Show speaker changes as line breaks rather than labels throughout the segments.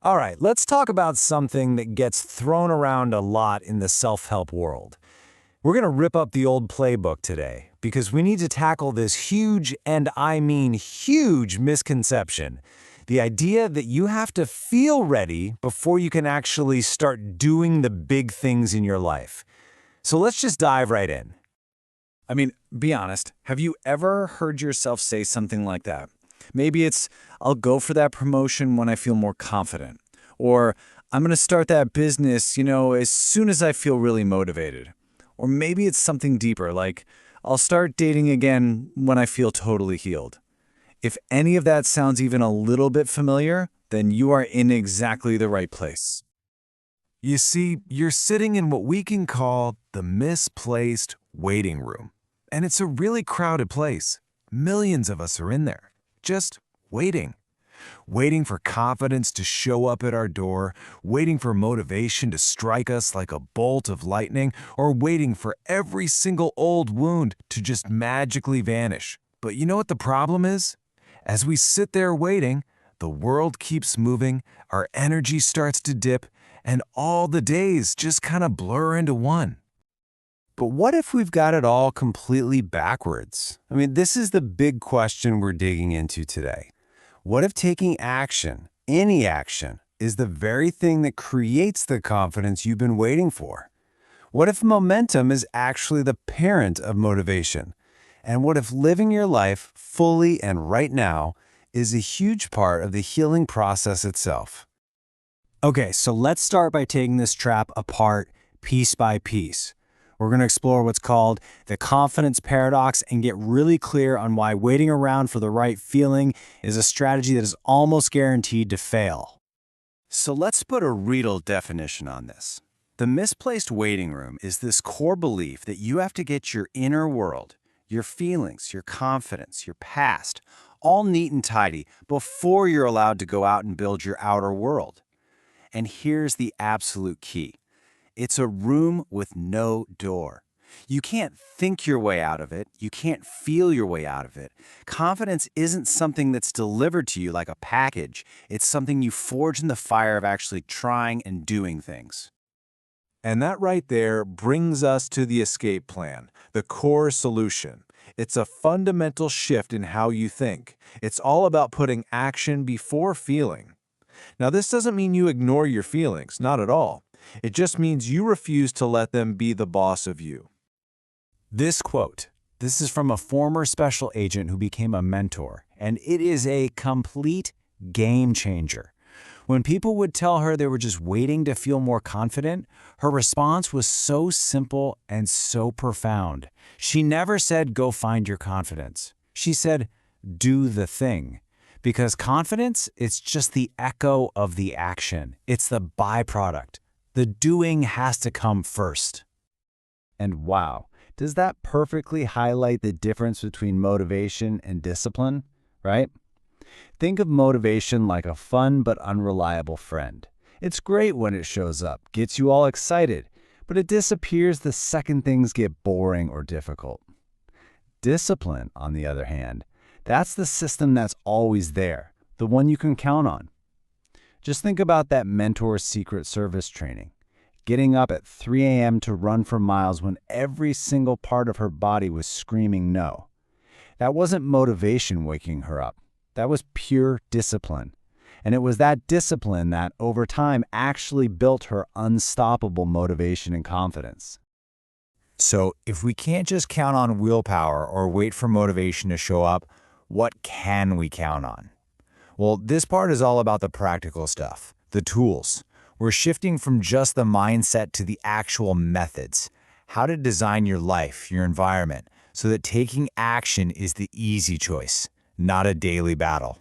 All right, let's talk about something that gets thrown around a lot in the self-help world. We're going to rip up the old playbook today because we need to tackle this huge, and I mean huge, misconception. The idea that you have to feel ready before you can actually start doing the big things in your life. So let's just dive right in.
I mean, be honest, have you ever heard yourself say something like that? Maybe it's, I'll go for that promotion when I feel more confident. Or, I'm going to start that business, as soon as I feel really motivated. Or maybe it's something deeper, like, I'll start dating again when I feel totally healed. If any of that sounds even a little bit familiar, then you are in exactly the right place.
You see, you're sitting in what we can call the misplaced waiting room. And it's a really crowded place. Millions of us are in there, just waiting. Waiting for confidence to show up at our door, waiting for motivation to strike us like a bolt of lightning, or waiting for every single old wound to just magically vanish. But you know what the problem is? As we sit there waiting, the world keeps moving, our energy starts to dip, and all the days just kind of blur into one. But what if we've got it all completely backwards? I mean, this is the big question we're digging into today. What if taking action, any action, is the very thing that creates the confidence you've been waiting for? What if momentum is actually the parent of motivation? And what if living your life fully and right now is a huge part of the healing process itself? Okay, so let's start by taking this trap apart piece by piece. We're going to explore what's called the confidence paradox and get really clear on why waiting around for the right feeling is a strategy that is almost guaranteed to fail. So let's put a real definition on this. The misplaced waiting room is this core belief that you have to get your inner world, your feelings, your confidence, your past, all neat and tidy before you're allowed to go out and build your outer world. And here's the absolute key. It's a room with no door. You can't think your way out of it. You can't feel your way out of it. Confidence isn't something that's delivered to you like a package. It's something you forge in the fire of actually trying and doing things.
And that right there brings us to the escape plan, the core solution. It's a fundamental shift in how you think. It's all about putting action before feeling. Now, this doesn't mean you ignore your feelings, not at all. It just means you refuse to let them be the boss of you.
This quote, this is from a former special agent who became a mentor, and it is a complete game changer. When people would tell her they were just waiting to feel more confident, her response was so simple and so profound. She never said, go find your confidence. She said, do the thing. Because confidence, it's just the echo of the action. It's the byproduct. The doing has to come first. And wow, does that perfectly highlight the difference between motivation and discipline, right? Think of motivation like a fun but unreliable friend. It's great when it shows up, gets you all excited, but it disappears the second things get boring or difficult. Discipline, on the other hand, that's the system that's always there, the one you can count on. Just think about that mentor's Secret Service training. Getting up at 3 a.m. to run for miles when every single part of her body was screaming no. That wasn't motivation waking her up. That was pure discipline. And it was that discipline that, over time, actually built her unstoppable motivation and confidence. So, if we can't just count on willpower or wait for motivation to show up, what can we count on? Well, this part is all about the practical stuff, the tools. We're shifting from just the mindset to the actual methods. How to design your life, your environment, so that taking action is the easy choice, not a daily battle.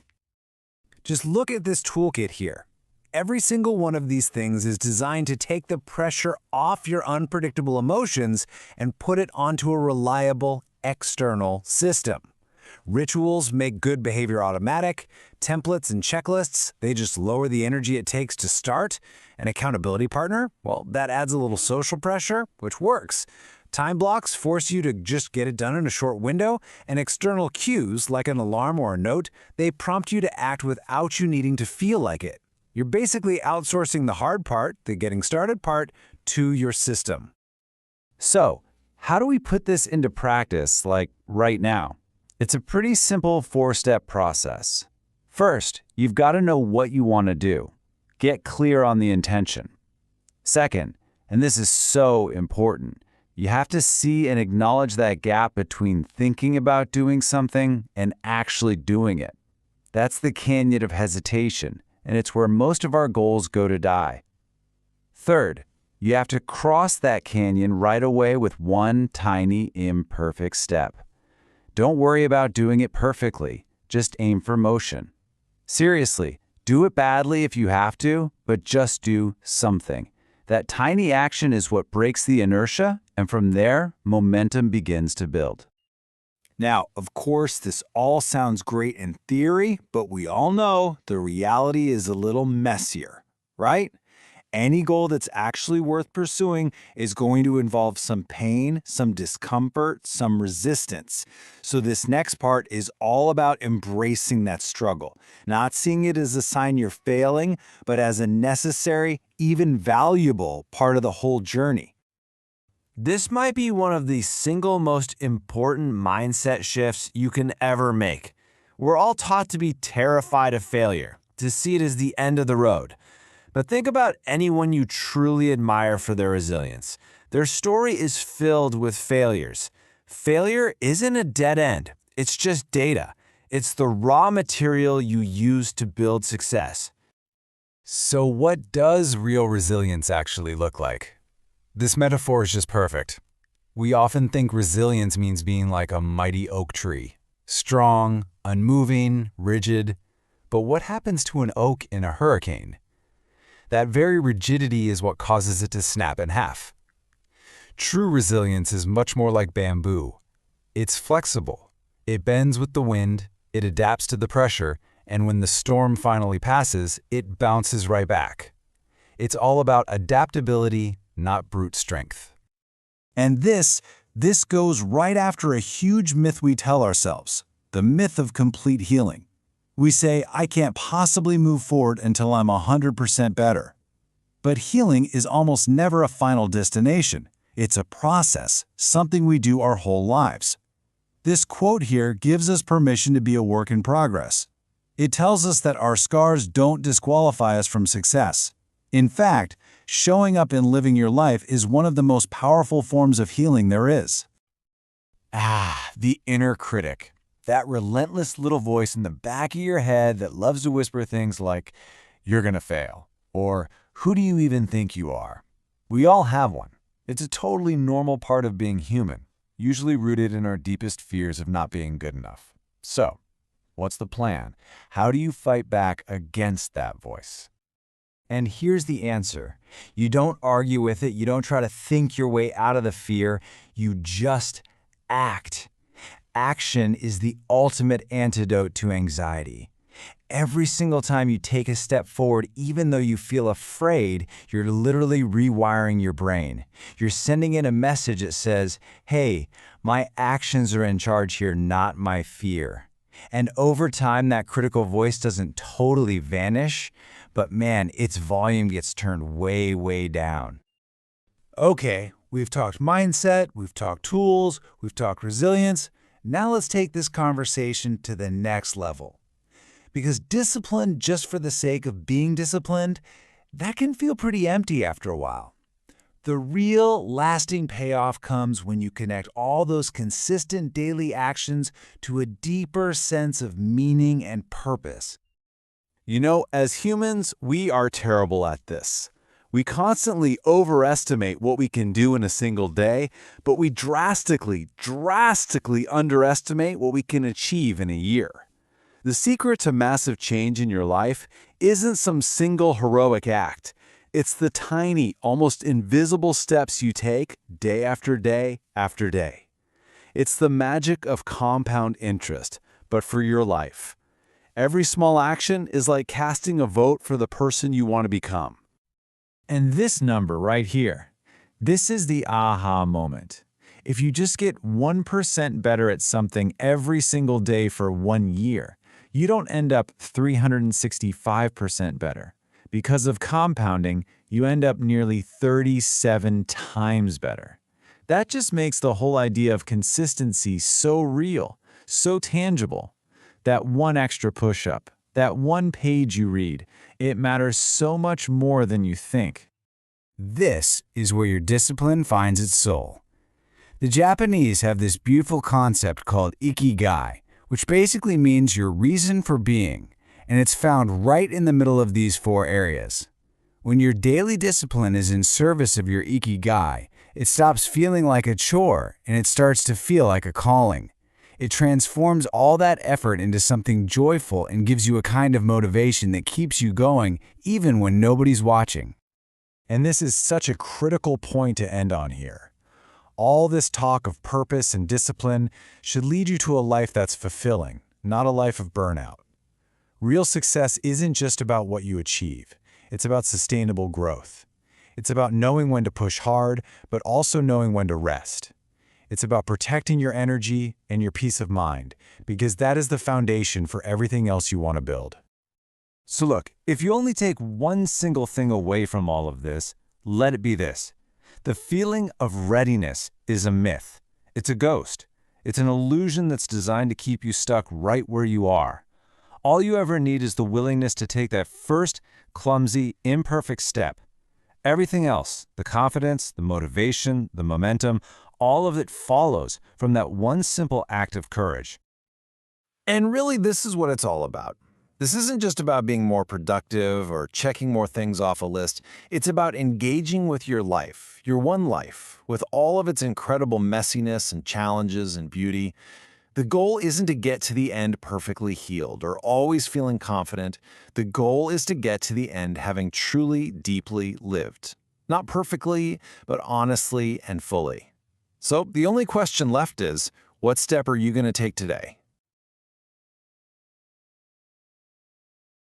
Just look at this toolkit here. Every single one of these things is designed to take the pressure off your unpredictable emotions and put it onto a reliable external system. Rituals make good behavior automatic. Templates and checklists, they just lower the energy it takes to start. An accountability partner, well, that adds a little social pressure, which works. Time blocks force you to just get it done in a short window, and external cues, like an alarm or a note, they prompt you to act without you needing to feel like it. You're basically outsourcing the hard part, the getting started part, to your system. So, how do we put this into practice, like right now? It's a pretty simple 4-step process. First, you've got to know what you want to do. Get clear on the intention. Second, and this is so important, you have to see and acknowledge that gap between thinking about doing something and actually doing it. That's the canyon of hesitation, and it's where most of our goals go to die. Third, you have to cross that canyon right away with one tiny, imperfect step. Don't worry about doing it perfectly, just aim for motion. Seriously, do it badly if you have to, but just do something. That tiny action is what breaks the inertia, and from there, momentum begins to build. Now, of course, this all sounds great in theory, but we all know the reality is a little messier, right? Any goal that's actually worth pursuing is going to involve some pain, some discomfort, some resistance. So this next part is all about embracing that struggle, not seeing it as a sign you're failing, but as a necessary, even valuable part of the whole journey. This might be one of the single most important mindset shifts you can ever make. We're all taught to be terrified of failure, to see it as the end of the road. But think about anyone you truly admire for their resilience. Their story is filled with failures. Failure isn't a dead end. It's just data. It's the raw material you use to build success. So what does real resilience actually look like? This metaphor is just perfect. We often think resilience means being like a mighty oak tree. Strong, unmoving, rigid. But what happens to an oak in a hurricane? That very rigidity is what causes it to snap in half. True resilience is much more like bamboo. It's flexible. It bends with the wind, it adapts to the pressure, and when the storm finally passes, it bounces right back. It's all about adaptability, not brute strength.
And this goes right after a huge myth we tell ourselves, the myth of complete healing. We say, I can't possibly move forward until I'm 100% better. But healing is almost never a final destination. It's a process, something we do our whole lives. This quote here gives us permission to be a work in progress. It tells us that our scars don't disqualify us from success. In fact, showing up and living your life is one of the most powerful forms of healing there is.
The inner critic. That relentless little voice in the back of your head that loves to whisper things like, you're gonna fail, or who do you even think you are? We all have one. It's a totally normal part of being human, usually rooted in our deepest fears of not being good enough. So, what's the plan? How do you fight back against that voice? And here's the answer. You don't argue with it. You don't try to think your way out of the fear. You just act. Action is the ultimate antidote to anxiety. Every single time you take a step forward, even though you feel afraid, you're literally rewiring your brain. You're sending in a message that says, hey, my actions are in charge here, not my fear. And over time, that critical voice doesn't totally vanish, but man, its volume gets turned way, way down. Okay, we've talked mindset, we've talked tools, we've talked resilience. Now let's take this conversation to the next level. Because discipline just for the sake of being disciplined, that can feel pretty empty after a while. The real lasting payoff comes when you connect all those consistent daily actions to a deeper sense of meaning and purpose. You know, as humans, we are terrible at this. We constantly overestimate what we can do in a single day, but we drastically underestimate what we can achieve in a year. The secret to massive change in your life isn't some single heroic act. It's the tiny, almost invisible steps you take day after day after day. It's the magic of compound interest, but for your life. Every small action is like casting a vote for the person you want to become. And this number right here, this is the aha moment. If you just get 1% better at something every single day for 1 year, you don't end up 365% better. because of compounding, you end up nearly 37 times better. That just makes the whole idea of consistency so real, so tangible. That one extra push-up, that one page you read, it matters so much more than you think. This is where your discipline finds its soul. The Japanese have this beautiful concept called ikigai, which basically means your reason for being, and it's found right in the middle of these four areas. When your daily discipline is in service of your ikigai, it stops feeling like a chore and it starts to feel like a calling. It transforms all that effort into something joyful and gives you a kind of motivation that keeps you going even when nobody's watching.
And this is such a critical point to end on here. All this talk of purpose and discipline should lead you to a life that's fulfilling, not a life of burnout. Real success isn't just about what you achieve. It's about sustainable growth. It's about knowing when to push hard, but also knowing when to rest. It's about protecting your energy and your peace of mind, because that is the foundation for everything else you want to build.
So look, if you only take one single thing away from all of this, let it be this. The feeling of readiness is a myth. It's a ghost. It's an illusion that's designed to keep you stuck right where you are. All you ever need is the willingness to take that first, clumsy, imperfect step. Everything else, the confidence, the motivation, the momentum, all of it follows from that one simple act of courage.
And really, this is what it's all about. This isn't just about being more productive or checking more things off a list. It's about engaging with your life, your one life, with all of its incredible messiness and challenges and beauty. The goal isn't to get to the end perfectly healed or always feeling confident. The goal is to get to the end having truly, deeply lived. Not perfectly, but honestly and fully. So the only question left is, what step are you going to take today?